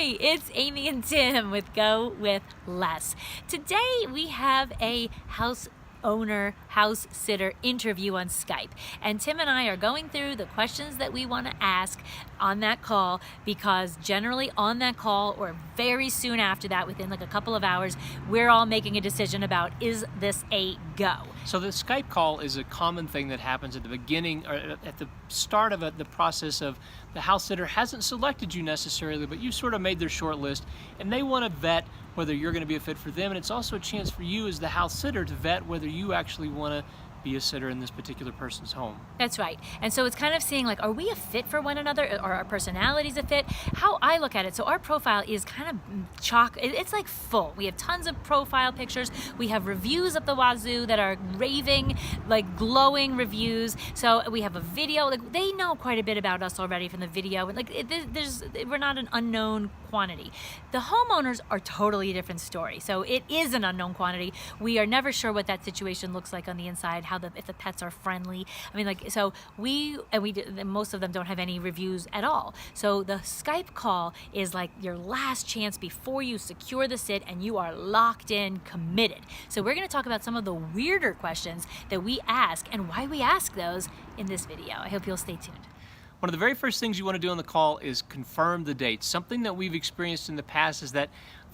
Hi, it's Amy and Tim with Go With Less. Today we have a house sitter interview on Skype, and Tim and I are going through the questions that we want to ask on that call, because generally on that call or very soon after that, within like a couple of hours, we're all making a decision about, is this a go? So the Skype call is a common thing that happens at the beginning or at the start of the process of the house sitter hasn't selected you necessarily, but you sort of made their short list, and they want to vet whether you're going to be a fit for them. And it's also a chance for you as the house sitter to vet whether you actually want to be a sitter in this particular person's home. That's right. And so it's kind of seeing, like, are we a fit for one another? Are our personalities a fit? How I look at it, so our profile is kind of it's like full. We have tons of profile pictures. We have reviews up the wazoo that are raving, like glowing reviews. So we have a video. Like, they know quite a bit about us already from the video. Like, we're not an unknown quantity. The homeowners are totally a different story. So it is an unknown quantity. We are never sure what that situation looks like on the inside, if the pets are friendly. I mean, like, so most of them don't have any reviews at all. So the Skype call is like your last chance before you secure the sit, and you are locked in, committed. So we're going to talk about some of the weirder questions that we ask and why we ask those in this video. I hope you'll stay tuned. One of the very first things you want to do on the call is confirm the date. Something that we've experienced in the past is that,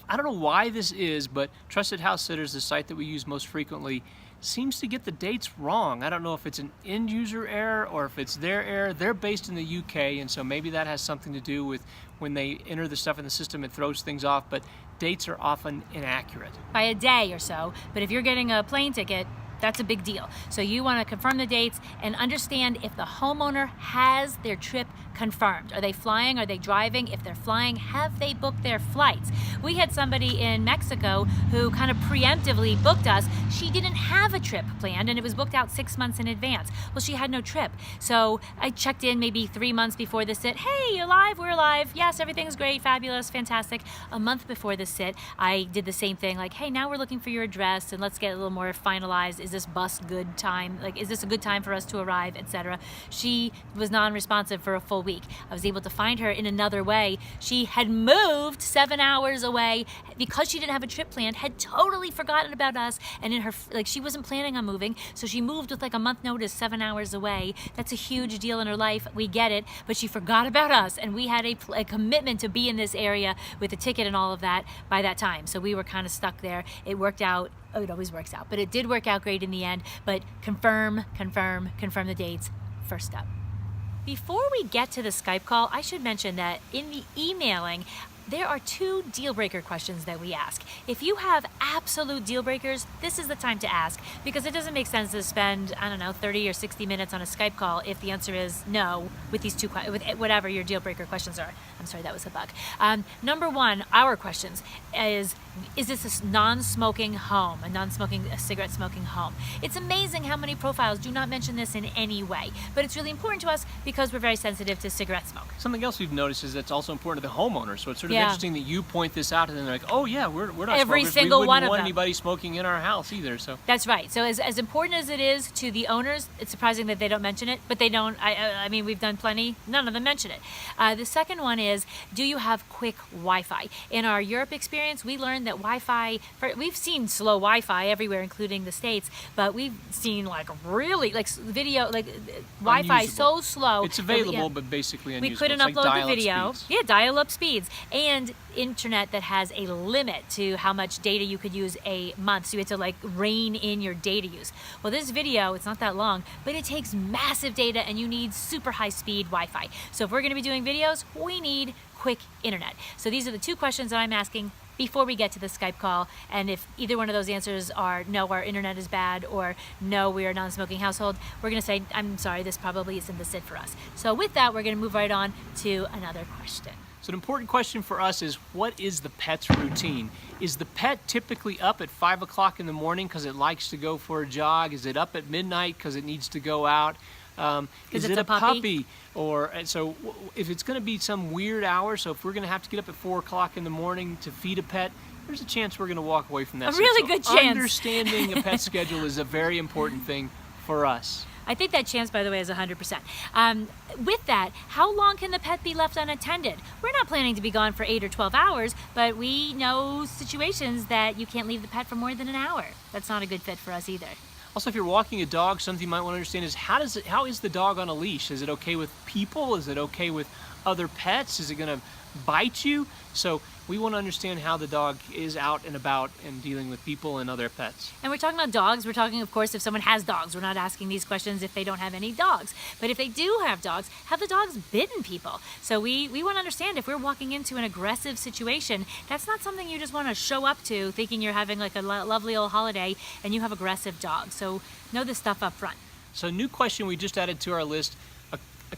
I don't know why this is, but Trusted House Sitters, the site that we use most frequently, seems to get the dates wrong. I don't know if it's an end user error or if it's their error. They're based in the UK, and so maybe that has something to do with when they enter the stuff in the system, it throws things off, but dates are often inaccurate. By a day or so, but if you're getting a plane ticket, that's a big deal. So you want to confirm the dates and understand if the homeowner has their trip confirmed. Are they flying? Are they driving? If they're flying, have they booked their flights? We had somebody in Mexico who kind of preemptively booked us. She didn't have a trip planned, and it was booked out 6 months in advance. Well, she had no trip. So I checked in maybe 3 months before the sit. Hey, you're live? We're live. Yes, everything's great, fabulous, fantastic. A month before the sit, I did the same thing. Like, hey, now we're looking for your address, and let's get a little more finalized. Is this bus good time? Like, is this a good time for us to arrive, etc.? She was non-responsive for a full week. I was able to find her in another way. She had moved 7 hours away because she didn't have a trip planned, had totally forgotten about us, and in her, like, she wasn't planning on moving, so she moved with like a month notice 7 hours away. That's a huge deal in her life. We get it, but she forgot about us, and we had a commitment to be in this area with a ticket and all of that by that time. So we were kind of stuck there. It worked out. Oh, it always works out, but it did work out great in the end. But confirm the dates first up. Before we get to the Skype call, I should mention that in the emailing, there are 2 deal breaker questions that we ask. If you have absolute deal breakers, this is the time to ask, because it doesn't make sense to spend, I don't know, 30 or 60 minutes on a Skype call if the answer is no with these 2, with whatever your deal breaker questions are. I'm sorry, that was a bug. Number 1, our questions is this a non-smoking home, a cigarette smoking home? It's amazing how many profiles do not mention this in any way, but it's really important to us because we're very sensitive to cigarette smoke. Something else we've noticed is that's also important to the homeowner, so it's sort of interesting that you point this out, and then they're like, oh yeah, we're not every smokers. Single we one wouldn't of want them. Anybody smoking in our house either. So that's right. So as important as it is to the owners, it's surprising that they don't mention it, but they don't. I mean, we've done plenty. None of them mention it. The second one is, do you have quick Wi-Fi? In our Europe experience, we learned that Wi-Fi, we've seen slow Wi-Fi everywhere, including the States, but we've seen like really video, like Wi-Fi so slow. It's available, but basically unusable. We couldn't it's upload like the video. Speeds. Yeah, dial-up speeds. And internet that has a limit to how much data you could use a month. So you have to like rein in your data use. Well, this video, it's not that long, but it takes massive data, and you need super high speed Wi-Fi. So if we're going to be doing videos, we need quick internet. So these are the 2 questions that I'm asking before we get to the Skype call. And if either one of those answers are no, our internet is bad, or no, we are a non-smoking household, we're going to say, I'm sorry, this probably isn't the sit for us. So with that, we're going to move right on to another question. So an important question for us is, what is the pet's routine? Is the pet typically up at 5 o'clock in the morning because it likes to go for a jog? Is it up at midnight because it needs to go out? Is it a puppy? Or so if it's going to be some weird hour, so if we're going to have to get up at 4 o'clock in the morning to feed a pet, there's a chance we're going to walk away from that. A really good chance. Understanding a pet schedule is a very important thing for us. I think that chance, by the way, is 100%. With that, how long can the pet be left unattended? We're not planning to be gone for 8 or 12 hours, but we know situations that you can't leave the pet for more than an hour. That's not a good fit for us either. Also, if you're walking a dog, something you might want to understand is how is the dog on a leash? Is it okay with people? Is it okay with other pets? Is it going to bite you? So we want to understand how the dog is out and about and dealing with people and other pets. And we're talking about dogs. We're talking, of course, if someone has dogs. We're not asking these questions if they don't have any dogs. But if they do have dogs, have the dogs bitten people? So we want to understand if we're walking into an aggressive situation, that's not something you just want to show up to thinking you're having like a lovely old holiday and you have aggressive dogs. So know this stuff up front. So a new question we just added to our list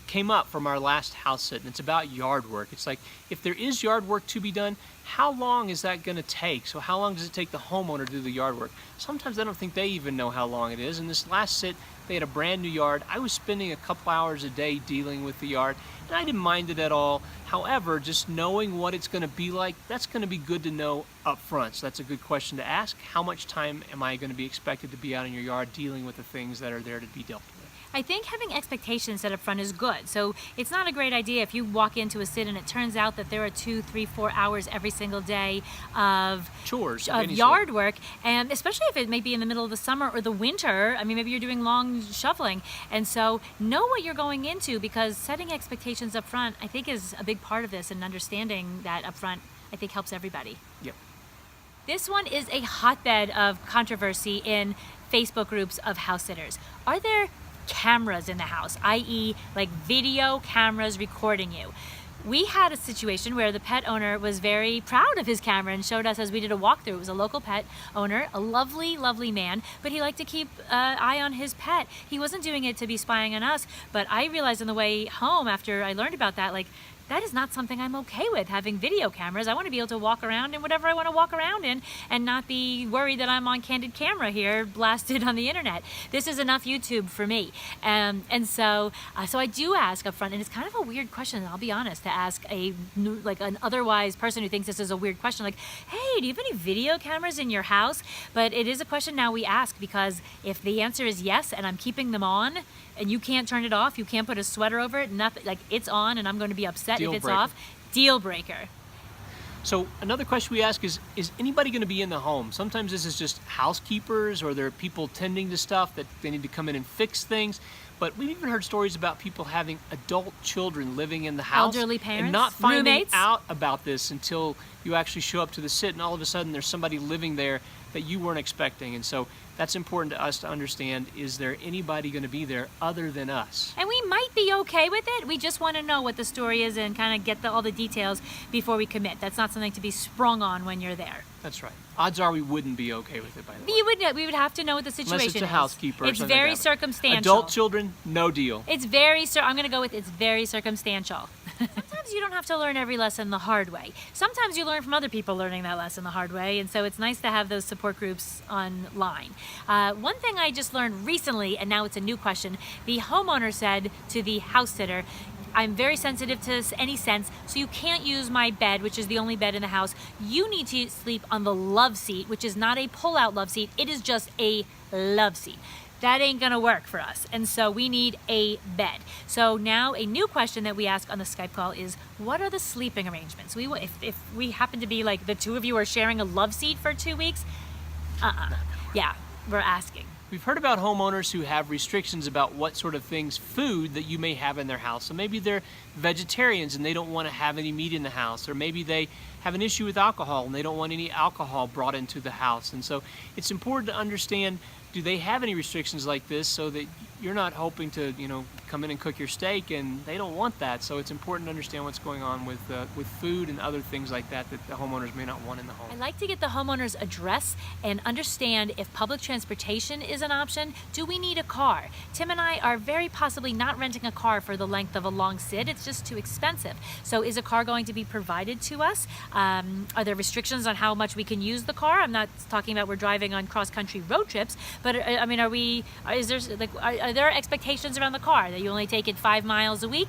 came up from our last house sit, and it's about yard work. It's like, if there is yard work to be done, how long is that going to take? So how long does it take the homeowner to do the yard work? Sometimes I don't think they even know how long it is. In this last sit, they had a brand new yard. I was spending a couple hours a day dealing with the yard, and I didn't mind it at all. However, just knowing what it's going to be like, that's going to be good to know up front. So that's a good question to ask. How much time am I going to be expected to be out in your yard dealing with the things that are there to be dealt with? I think having expectations set up front is good. So it's not a great idea if you walk into a sit and it turns out that there are 2, 3, 4 hours every single day of chores, of yard work, and especially if it may be in the middle of the summer or the winter. I mean, maybe you're doing long shoveling, and so know what you're going into, because setting expectations up front, I think, is a big part of this, and understanding that up front, I think, helps everybody. Yep. This one is a hotbed of controversy in Facebook groups of house sitters. Are there cameras in the house, i.e. like video cameras recording you? We had a situation where the pet owner was very proud of his camera and showed us as we did a walkthrough. It was a local pet owner, a lovely, lovely man, but he liked to keep an eye on his pet. He wasn't doing it to be spying on us, but I realized on the way home after I learned about that, like, that is not something I'm okay with, having video cameras. I want to be able to walk around in whatever I want to walk around in and not be worried that I'm on candid camera here, blasted on the internet. This is enough YouTube for me. So I do ask up front, and it's kind of a weird question, I'll be honest, to ask an otherwise person who thinks this is a weird question, like, hey, do you have any video cameras in your house? But it is a question now we ask, because if the answer is yes, and I'm keeping them on, and you can't turn it off, you can't put a sweater over it, nothing, like, it's on and I'm going to be upset if it's off, deal breaker. So another question we ask is anybody going to be in the home? Sometimes this is just housekeepers, or there are people tending to stuff that they need to come in and fix things. But we've even heard stories about people having adult children living in the house, elderly parents, and not finding roommates out about this until you actually show up to the sit, and all of a sudden there's somebody living there that you weren't expecting. And so that's important to us to understand. Is there anybody going to be there other than us? And we might be okay with it. We just want to know what the story is and kind of get all the details before we commit. That's not something to be sprung on when you're there. That's right. Odds are we wouldn't be okay with it, by the way. We would have to know what the situation is. Unless it's a housekeeper. It's very circumstantial. Adult children, no deal. I'm going to go with it's very circumstantial. Sometimes you don't have to learn every lesson the hard way. Sometimes you learn from other people learning that lesson the hard way, and so it's nice to have those support groups online. One thing I just learned recently, and now it's a new question, the homeowner said to the house sitter, I'm very sensitive to any scents, so you can't use my bed, which is the only bed in the house. You need to sleep on the love seat, which is not a pull-out love seat. It is just a love seat. That ain't gonna work for us, and so we need a bed. So now a new question that we ask on the Skype call is, what are the sleeping arrangements? If we happen to be like the two of you are sharing a love seat for 2 weeks, yeah, we're asking. We've heard about homeowners who have restrictions about what sort of things, food that you may have in their house. So maybe they're vegetarians and they don't want to have any meat in the house, or maybe they have an issue with alcohol and they don't want any alcohol brought into the house. And so it's important to understand, do they have any restrictions like this, so that you're not hoping to, come in and cook your steak, and they don't want that. So it's important to understand what's going on with food and other things like that the homeowners may not want in the home. I like to get the homeowner's address and understand if public transportation is an option. Do we need a car? Tim and I are very possibly not renting a car for the length of a long sit. It's just too expensive. So is a car going to be provided to us? Are there restrictions on how much we can use the car? I'm not talking about we're driving on cross-country road trips, but I mean, are there expectations around the car that you only take it 5 miles a week?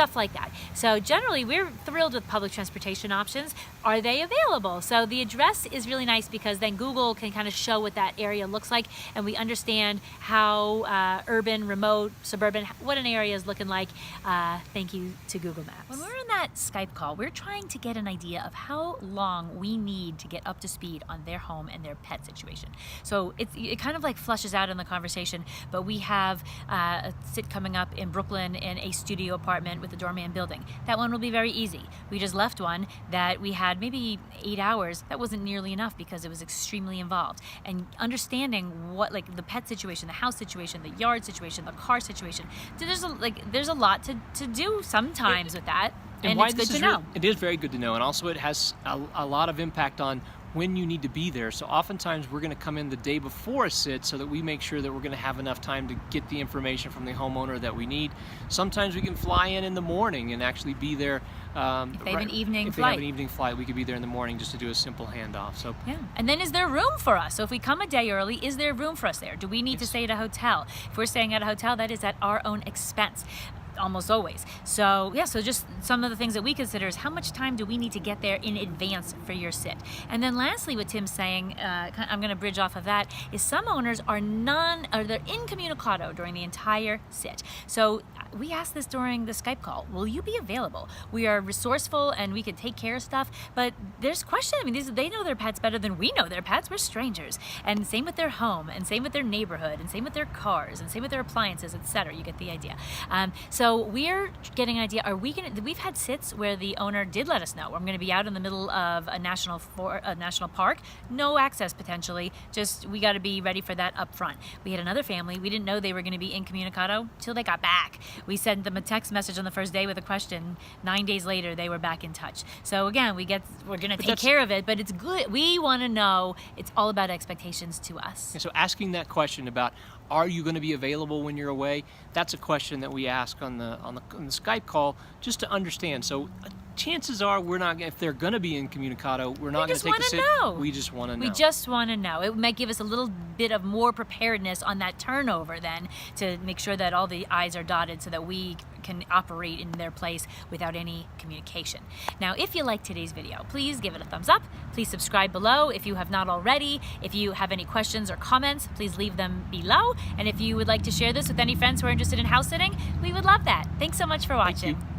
stuff like that. So generally, we're thrilled with public transportation options. Are they available? So the address is really nice because then Google can kind of show what that area looks like, and we understand how urban, remote, suburban, what an area is looking like. Thank you to Google Maps. When we're in that Skype call, we're trying to get an idea of how long we need to get up to speed on their home and their pet situation. So it kind of like flushes out in the conversation, but we have a sit coming up in Brooklyn in a studio apartment with a doorman building. That one will be very easy. We just left one that we had maybe 8 hours. That wasn't nearly enough because it was extremely involved. And understanding what, like, the pet situation, the house situation, the yard situation, the car situation, there's a lot to do sometimes with that. And why it's good this to is know. It is very good to know, and also it has a lot of impact on when you need to be there. So oftentimes we're going to come in the day before a sit so that we make sure that we're going to have enough time to get the information from the homeowner that we need. Sometimes we can fly in the morning and actually be there. If they have an evening if flight. they have an evening flight, we could be there in the morning just to do a simple handoff. So yeah, and then is there room for us? So if we come a day early, is there room for us there? Do we need to stay at a hotel? If we're staying at a hotel, that is at our own expense. Almost always. So yeah, so just some of the things that we consider is how much time do we need to get there in advance for your sit. And then lastly, what Tim's saying, I'm going to bridge off of that, is some owners they're incommunicado during the entire sit. So we asked this during the Skype call. Will you be available? We are resourceful and we can take care of stuff, but there's question. I mean, they know their pets better than we know their pets. We're strangers. And same with their home, and same with their neighborhood, and same with their cars, and same with their appliances, etc. You get the idea. So we're getting an idea. We've had sits where the owner did let us know. I'm going to be out in the middle of a national park, no access potentially. Just we got to be ready for that up front. We had another family. We didn't know they were going to be incommunicado till they got back. We sent them a text message on the first day with a question. 9 days later, they were back in touch. So again, we're going to take care of it, but it's good. We want to know. It's all about expectations to us. so asking that question about, are you going to be available when you're away? That's a question that we ask on the Skype call just to understand. So chances are we're not, if they're going to be incommunicado, we're not going to take the sit. Know. We just want to know. We just want to know. It might give us a little bit of more preparedness on that turnover then to make sure that all the I's are dotted so that we can operate in their place without any communication. Now, if you like today's video, please give it a thumbs up. Please subscribe below if you have not already. If you have any questions or comments, please leave them below. And if you would like to share this with any friends who are interested in house sitting, we would love that. Thanks so much for watching. Thank you.